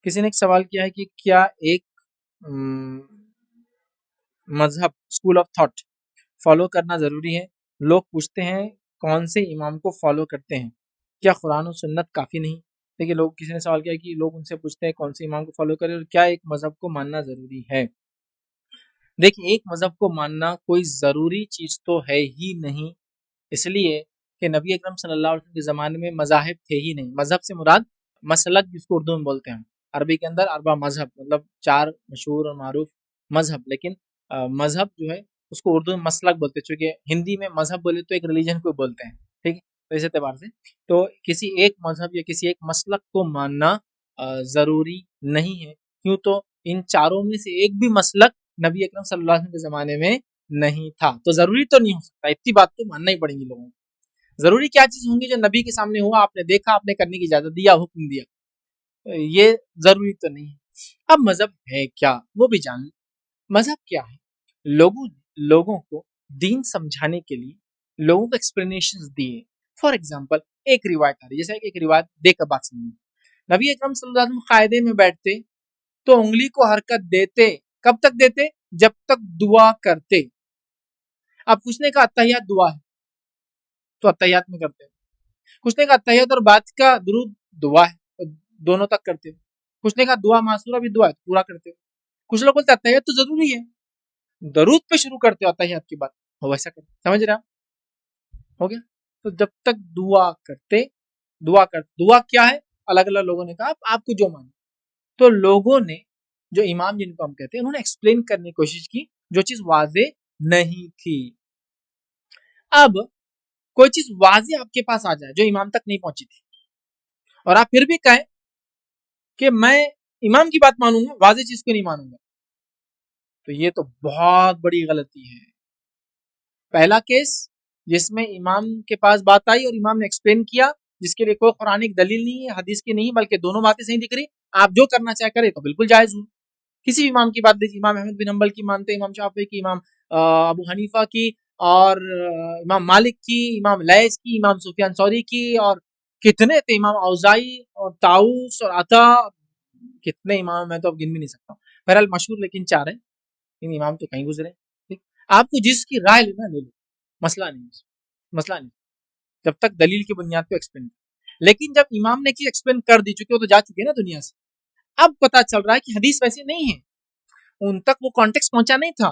کسی نے ایک سوال کیا ہے کہ کیا ایک مذہب اسکول آف تھاٹ فالو کرنا ضروری ہے؟ لوگ پوچھتے ہیں کون سے امام کو فالو کرتے ہیں، کیا قرآن و سنت کافی نہیں؟ دیکھیے، لوگ کسی نے سوال کیا کہ لوگ ان سے پوچھتے ہیں کون سے امام کو فالو کرے اور کیا ایک مذہب کو ماننا ضروری ہے۔ دیکھیے، ایک مذہب کو ماننا کوئی ضروری چیز تو ہے ہی نہیں، اس لیے کہ نبی اکرم صلی اللہ علیہ وسلم کے زمانے میں مذاہب تھے ہی نہیں۔ مذہب سے مراد مسلک، جس کو اردو میں بولتے ہیں، عربی کے اندر اربع مذہب مطلب 4 مشہور اور معروف مذہب، لیکن مذہب جو ہے اس کو اردو میں مسلک بولتے ہیں، چونکہ ہندی میں مذہب بولے تو ایک ریلیجن کو بولتے ہیں، ٹھیک ہے؟ تو اس اعتبار سے تو کسی ایک مذہب یا کسی ایک مسلک کو ماننا ضروری نہیں ہے، کیوں تو ان چاروں میں سے ایک بھی مسلک نبی اکرم صلی اللہ علیہ وسلم کے زمانے میں نہیں تھا، تو ضروری تو نہیں ہو سکتا، اتنی بات تو ماننا ہی پڑیں گی لوگوں کو۔ ضروری کیا چیز ہوں گی جو نبی کے سامنے ہوا، آپ نے دیکھا، آپ نے کرنے کی اجازت دیا، حکم دیا، یہ ضروری تو نہیں ہے۔ اب مذہب ہے کیا وہ بھی جان لیں۔ مذہب کیا ہے؟ لوگوں کو دین سمجھانے کے لیے لوگوں کو ایکسپلینیشنز دیے۔ فار ایگزامپل، ایک روایت آ رہی ہے، جیسے ایک روایت دے کر بات سمجھیں۔ نبی اکرم صلی اللہ علیہ وسلم قاعدے میں بیٹھتے تو انگلی کو حرکت دیتے، کب تک دیتے؟ جب تک دعا کرتے۔ اب کچھ نے کہا اتحیات دعا ہے تو اتحیات میں کرتے، کچھ نے کہا اتحیات اور بعد کا درود دعا ہے تو دونوں تک کرتے، کچھ نے کہا دعا معصورہ بھی دعا ہے پورا کرتے، کچھ لوگ بولتے اتحیات تو ضروری ہے، درود پہ شروع کرتے ہو اتحیات کی بات، وہ ویسا کرتے، سمجھ رہا ہو گیا؟ تو جب تک دعا کرتے، دعا کیا ہے؟ الگ الگ لوگوں نے کہا آپ کو جو مانے، تو لوگوں نے جو امام جن کو ہم کہتے ہیں انہوں نے ایکسپلین کرنے کی کوشش کی جو چیز واضح نہیں تھی۔ اب کوئی چیز واضح آپ کے پاس آ جائے جو امام تک نہیں پہنچی تھی اور آپ پھر بھی کہیں کہ میں امام کی بات مانوں گا، واضح چیز کو نہیں مانوں گا، تو یہ تو بہت بڑی غلطی ہے۔ پہلا کیس جس میں امام کے پاس بات آئی اور امام نے ایکسپلین کیا، جس کے لیے کوئی قرآنک دلیل نہیں ہے، حدیث کی نہیں، بلکہ دونوں باتیں صحیح دکھ رہی، آپ جو کرنا چاہے کرے تو بالکل جائز ہو۔ کسی بھی امام کی بات دیکھیے، امام احمد بن حنبل کی مانتے، امام شافعی کی، امام ابو حنیفہ کی، اور امام مالک کی، امام لیث کی، امام سفیان ثوری کی، اور کتنے تھے، امام اوزاعی اور طاؤس اور عطا، کتنے امام میں تو اب گن بھی نہیں سکتا ہوں۔ بہرحال مشہور لیکن 4 ہیں، ان امام تو کہیں گزرے۔ ٹھیک، آپ کو جس کی رائے لینا لے لو، مسئلہ نہیں، جب تک دلیل کی بنیاد پہ ایکسپلین، لیکن جب امام نے چیز ایکسپلین کر دی، چونکہ وہ تو جا چکے نا دنیا سے، اب پتا چل رہا ہے کہ حدیث ویسی نہیں ہے، ان تک وہ کانٹیکس پہنچا نہیں تھا،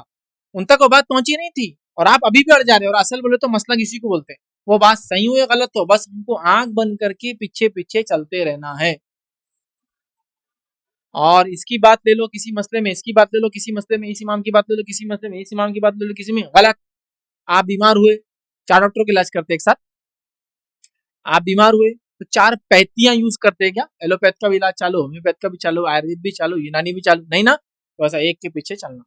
ان تک وہ بات پہنچی نہیں تھی، اور آپ ابھی بھی اڑ جا رہے ہیں، اور اصل بولے تو مسئلہ کسی کو بولتے ہیں، وہ بات صحیح ہو یا غلط ہو، بس ہم کو آنکھ بند کر کے پیچھے پیچھے چلتے رہنا ہے، اور اس کی بات لے لو کسی مسئلے میں، اس کی بات لے لو کسی مسئلے میں، اس امام کی بات لے لو کسی مسئلے میں، اس امام کی بات لے لو کسی میں، غلط۔ آپ بیمار ہوئے، 4 ڈاکٹروں کا علاج کرتے ایک ساتھ، آپ بیمار ہوئے تو 4 پیتیاں یوز کرتے ہیں کیا؟ ایلوپیتھ کا بھی علاج چالو، ہومیوپیتھ کا بھی چالو، آیوروید بھی چالو، یونانی بھی چالو، نہیں نا، تو ایسا ایک کے پیچھے چلنا۔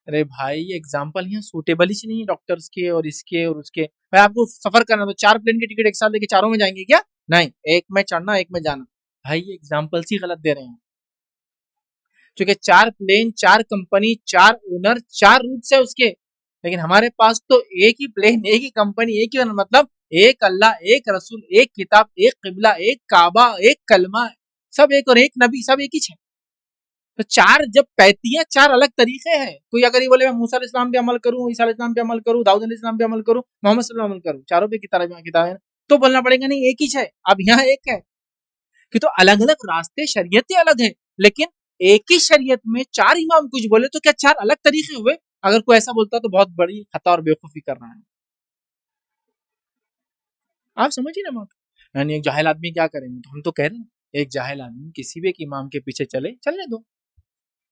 ارے بھائی، یہ ایگزامپل یہاں سوٹیبل ہی نہیں، ڈاکٹرز کے اور اس کے اور اس کے۔ بھائی آپ کو سفر کرنا تو 4 پلین کی ٹکٹ ایک ساتھ لے کے چاروں میں جائیں گے کیا؟ نہیں، ایک میں چڑھنا، ایک میں جانا۔ بھائی یہ ایگزامپلس ہی غلط دے رہے ہیں، چونکہ 4 پلین، 4 کمپنی، 4 اونر، 4 روٹس ہے اس کے، لیکن ہمارے پاس تو ایک ہی پلین، ایک ہی کمپنی، ایک ہی اونر، مطلب ایک اللہ، ایک رسول، ایک کتاب، ایک قبلہ، ایک کعبہ، ایک کلمہ، سب ایک، اور ایک نبی، سب ایک ہی ہے۔ تو 4 جب پیتیاں، 4 الگ طریقے ہیں، کوئی اگر یہ بولے میں موسیٰ علیہ السلام پہ عمل کروں، عیسیٰ علیہ السلام پہ عمل کروں، داؤد علیہ السلام پہ عمل کروں، محمد صلی اللہ علیہ وسلم عمل کروں، چاروں پہ کتابیں، تو بولنا پڑے گا نہیں ایک ہی ہے۔ اب یہاں ایک ہے کہ تو الگ الگ راستے، شریعتیں الگ ہیں، لیکن ایک ہی شریعت میں 4 امام کچھ بولے تو کیا 4 الگ طریقے ہوئے؟ اگر کوئی ایسا بولتا تو بہت بڑی خطا اور بیوقوفی کر رہا ہے۔ آپ سمجھیے نا بات، یعنی ایک جاہل آدمی کیا کریں گے؟ تو ہم تو کہہ رہے ہیں ایک جاہل آدمی کسی بھی ایک امام کے پیچھے چلنے دو،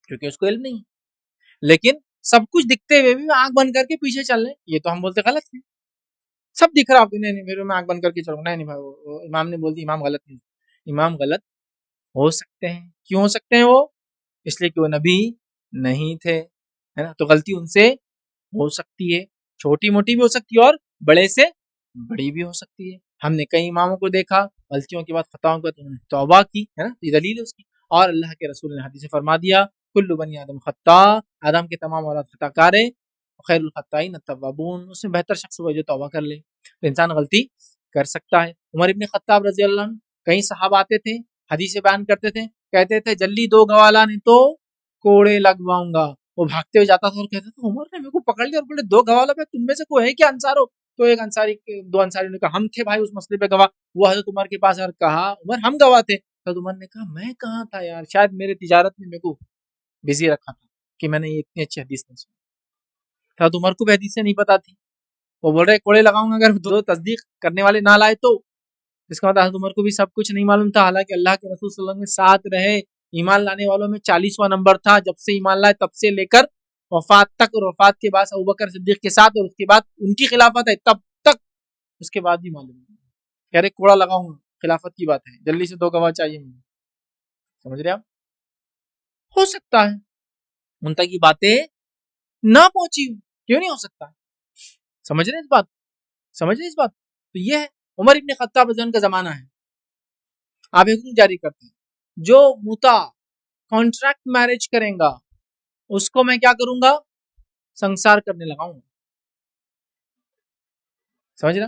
کیونکہ اس کو علم نہیں ہے، لیکن سب کچھ دکھتے ہوئے بھی آنکھ بند کر کے پیچھے چل رہے، یہ تو ہم بولتے غلط ہے۔ سب دکھ رہا آپ نہیں میرے میں آنکھ بند کر کے چلوں، نہیں بھائی، وہ امام نے بول دی، امام غلط نہیں، امام غلط ہو سکتے ہیں، کیوں ہو سکتے ہیں وہ؟ اس لیے کہ وہ نبی نہیں تھے، ہے نا، تو غلطی ان سے ہو سکتی ہے، چھوٹی موٹی بھی ہو سکتی ہے اور بڑے سے بڑی بھی ہو سکتی ہے۔ ہم نے کئی اماموں کو دیکھا غلطیوں کے بعد، خطاؤں کے بعد انہوں نے توبہ کی، ہے نا، یہ دلیل ہے اس کی، اور اللہ کے رسول نے حدیث فرما دیا کل بنی آدم خطا، آدم کے تمام اولاد خطا کار ہیں، خیر الخطائین التوابون، اس میں بہتر شخص وہ جو توبہ کر لے۔ تو انسان غلطی کر سکتا ہے۔ عمر ابن خطاب رضی اللہ عنہ، کئی صحابہ آتے تھے، حدیث بیان کرتے تھے، کہتے تھے جلدی دو گواہ لا نہیں تو کوڑے لگواؤں گا. وہ بھاگتے ہوئے جاتا تھا اور کہتا تھا عمر نے میرے کو پکڑ لیا اور بولے دو گواہ لا. تم میں سے کوئی ہے کیا انصار ہو؟ تو ایک انصاری دو انصاری نے کہا ہم تھے بھائی اس مسئلے پہ گواہ. وہ حضرت عمر کے پاس اور کہا عمر ہم گواہ تھے. حضرت عمر نے کہا میں کہاں تھا یار, شاید میرے تجارت نے میرے کو بزی رکھا تھا کہ میں نے یہ اتنی اچھی حدیث نہیں سنی. حضرت عمر کو بھی حدیثیں نہیں پتا تھی. وہ بول رہے کوڑے لگاؤں گا اگر دو تصدیق کرنے والے نہ لائے تو. اس کا مطلب حضرت عمر کو بھی سب کچھ نہیں معلوم تھا. حالانکہ اللہ کے رسول صلی اللہ علیہ وسلم کے ساتھ رہے, ایمان لانے والوں میں 40واں نمبر تھا. جب سے ایمان لائے تب سے لے کر وفات تک, اور وفات کے بعد ابوبکر صدیق کے ساتھ, اور اس کے بعد ان کی خلافت ہے تب تک. اس کے بعد بھی معلوم نہیں. کہہ رہے کوڑا لگاؤں گا, خلافت کی بات ہے, جلدی سے دو گواہ چاہیے مجھے. سمجھ رہے آپ؟ ہو سکتا ہے ان تک یہ باتیں نہ پہنچی ہوں, کیوں نہیں ہو سکتا؟ سمجھ رہے اس بات, سمجھ رہے اس بات. تو یہ ہے عمر ابن خطاب رضی اللہ عنہ کا زمانہ ہے. آپ حکم جاری کرتے ہیں جو متا کانٹریکٹ میرج کریں گا اس کو میں کیا کروں گا, سنسار کرنے لگاؤں گا. سمجھ رہا؟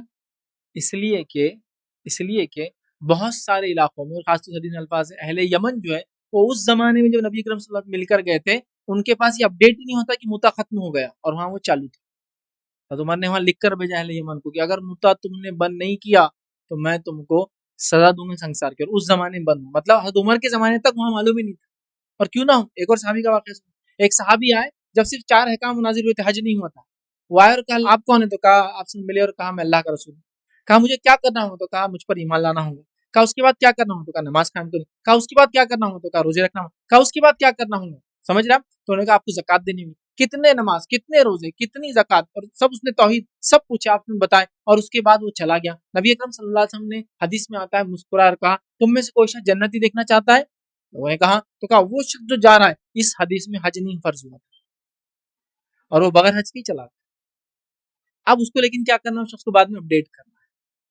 اس لیے کہ بہت سارے علاقوں میں, اور خاص طور سے الفاظ اہل یمن جو ہے وہ اس زمانے میں جب نبی اکرم صلی اللہ علیہ وسلم مل کر گئے تھے ان کے پاس یہ اپڈیٹ ہی نہیں ہوتا کہ متا ختم ہو گیا, اور وہاں وہ چالو تھا. حضرت عمر نے وہاں لکھ کر بھیجا اہل یمن کو کہ اگر متا تم نے بند نہیں کیا تو میں تم کو سزا دوں گا سنسار کی. اور اس زمانے میں بند ہو, مطلب حضرت عمر کے زمانے تک وہاں معلوم ہی نہیں تھا. اور کیوں نہ ہو, ایک اور صحابی کا واقعہ سنو. ایک صحابی آئے جب صرف 4 احکام مناظر ہوئے تھے, حج نہیں ہوا تھا. وہ آئے اور کہا آپ کون ہے؟ تو کہا آپ سے ملے, اور کہا میں اللہ کا رسول ہوں. کہا مجھے کیا کرنا ہوگا؟ تو کہا مجھ پر ایمان لانا ہوگا. کہا اس کے بعد کیا کرنا ہوگا؟ تو کہا نماز قائم کروں. کہا اس کے بعد کیا کرنا ہوگا؟ تو کہا روزے رکھنا ہوگا. کہا اس کے بعد کیا کرنا ہوگا؟ سمجھ رہا؟ تو انہوں نے کہا آپ کو زکات دینی ہوگی. کتنے نماز, کتنے روزے, کتنی زکات, اور سب اس نے توحید سب پوچھا, آپ نے بتائے. اور اس کے بعد وہ چلا گیا. نبی اکرم صلی اللہ علیہ وسلم نے حدیث میں آتا ہے مسکرا کر کہا تم میں سے کوئی شخص جنتی دیکھنا چاہتا ہے؟ لوگوں نے کہا, تو کہا وہ شخص جو جا رہا ہے, اس حدیث میں حج نہیں فرض ہوا اور وہ بغیر حج کی چلا گیا. اب اس کو لیکن کیا کرنا ہے, اس شخص کو بعد میں اپڈیٹ کرنا ہے.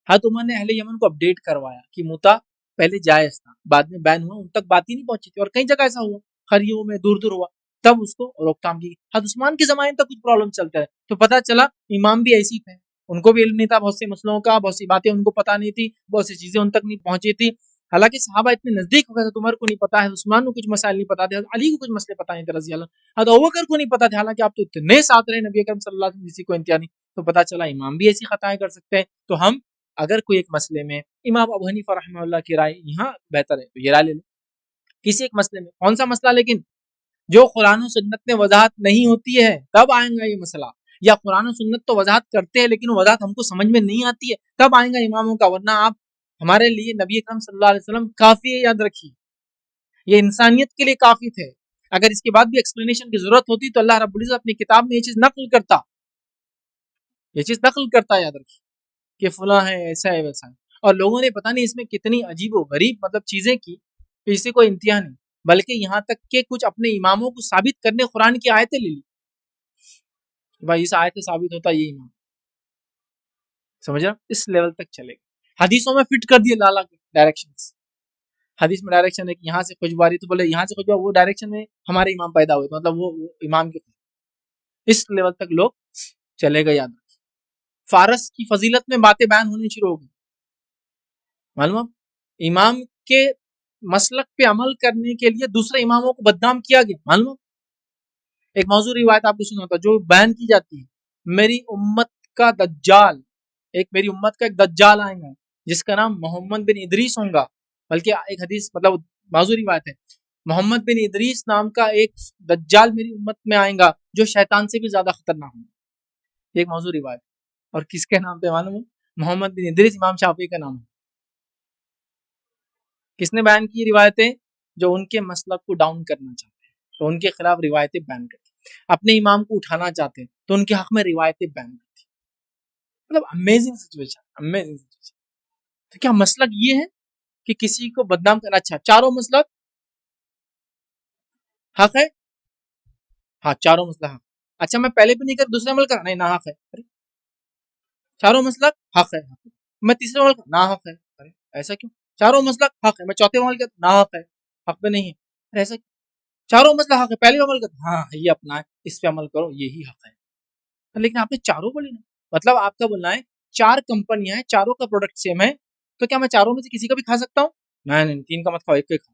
حضرت عمر نے اہل یمن کو اپڈیٹ کروایا کہ متا پہلے جائز تھا, بعد میں بین ہوا, ان تک بات ہی نہیں پہنچی تھی. اور کئی جگہ ایسا ہوا, خریوں میں دور دور ہوا, تب اس کو روک تھام کی. حضرت عثمان کے زمانے تک کچھ پرابلم چلتا ہے, تو پتا چلا امام بھی ایسی تھے, ان کو بھی علم نہیں تھا بہت سے مسئلوں کا, بہت سی باتیں ان کو پتا نہیں تھی, بہت سی چیزیں ان تک نہیں پہنچی تھی. حالانکہ صحابہ اتنے نزدیک ہو گئے تھے, عمر کو نہیں پتا ہے, عثمان کو کچھ مسائل نہیں پتا تھے, علی کو کچھ مسئلے پتا نہیں تھے رضی اللہ, حضرت ابوبکر کو نہیں پتا تھا. حالانکہ آپ تو اتنے ساتھ رہے نبی اکرم صلی اللہ علیہ وسلم, کسی کو انتہا نہیں. تو پتا چلا امام بھی ایسی خطائیں کر سکتے ہیں. تو ہم اگر کوئی ایک مسئلے میں امام ابو حنیفہ رحمہ اللہ کی رائے یہاں بہتر ہے تو یہ رائے لے لیں. کسی ایک مسئلے میں, کون سا مسئلہ, لیکن جو قرآن و سنت میں وضاحت نہیں ہوتی ہے تب آئیں گا یہ مسئلہ, یا قرآن و سنت تو وضاحت کرتے ہیں لیکن وضاحت ہم کو سمجھ میں نہیں آتی ہے تب آئیں گا اماموں کا. ورنہ آپ ہمارے لیے نبی اکرم صلی اللہ علیہ وسلم کافی ہے, یاد رکھیے یہ انسانیت کے لیے کافی تھے. اگر اس کے بعد بھی ایکسپلینیشن کی ضرورت ہوتی تو اللہ رب العزت اپنی کتاب میں یہ چیز نقل کرتا, یاد رکھیے کہ فلاں ہے, ایسا ہے, ویسا ہے. اور لوگوں نے پتہ نہیں اس میں کتنی عجیب و غریب مطلب چیزیں کی کہ اسے کوئی انتہا نہیں, بلکہ یہاں تک کہ کچھ اپنے اماموں کو ثابت کرنے قرآن کی آیتیں لے لی. بھائی اس آیت سے ثابت ہوتا یہ امام, سمجھ رہا, اس لیول تک چلے گا. حدیثوں میں فٹ کر دیے لالا ڈائریکشنز. حدیث میں ڈائریکشن ہے کہ یہاں سے خوشباری, تو بولے یہاں سے خوشباری, وہ ڈائریکشن میں ہمارے امام پیدا ہوئے, مطلب وہ امام کے, اس لیول تک لوگ چلے گئے. یاد رکھیں فارس کی فضیلت میں باتیں بیان ہونی شروع ہو گئی. معلوم, امام کے مسلک پہ عمل کرنے کے لیے دوسرے اماموں کو بدنام کیا گیا. معلوم, ایک موضوع روایت آپ کو سنا ہوتا جو بیان کی جاتی ہے, میری امت کا دجال, میری امت کا ایک دجال آئے گا جس کا نام محمد بن ادریس ہوگا. بلکہ ایک حدیث مطلب موضوع روایت ہے, محمد بن ادریس نام کا ایک دجال میری امت میں آئے گا جو شیطان سے بھی زیادہ خطرناک ہوگا. ایک موضوع روایت, اور کس کے نام پہ معلوم ہے؟ محمد بن ادریس امام شافعی کا نام ہے. کس نے بیان کی روایتیں؟ جو ان کے مسلک کو ڈاؤن کرنا چاہتے ہیں تو ان کے خلاف روایتیں بیان کرتے ہیں, اپنے امام کو اٹھانا چاہتے ہیں تو ان کے حق میں روایتیں بیان کرتے ہیں. مطلب امیزنگ سچویشن. تو کیا مسلک یہ ہے کہ کسی کو بدنام کرنا؟ اچھا چاروں مسلک حق ہے, ہاں چاروں مسلک حق. اچھا میں پہلے بھی نہیں کر دوسرے عمل کرا, نہیں نہ حق ہے. چاروں مسلک حق ہے, میں تیسرے عمل کر نہ حق ہے. ایسا کیوں؟ چاروں مسلک حق ہے, میں چوتھے عمل کر نہ حق ہے, حق پہ نہیں ہے. ایسا کیوں؟ چاروں مسلک حق ہے, پہلے عمل کر ہاں یہ اپنا ہے, اس پہ عمل کرو, یہی حق ہے. لیکن آپ نے چاروں بولی نا, مطلب آپ کا بولنا ہے 4 کمپنیاں ہیں, چاروں کا پروڈکٹ سیم ہے, تو کیا میں چاروں میں سے کسی کا بھی کھا سکتا ہوں؟ نہیں 3 کا مت کھاؤ, ایک کا کھاؤ.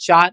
4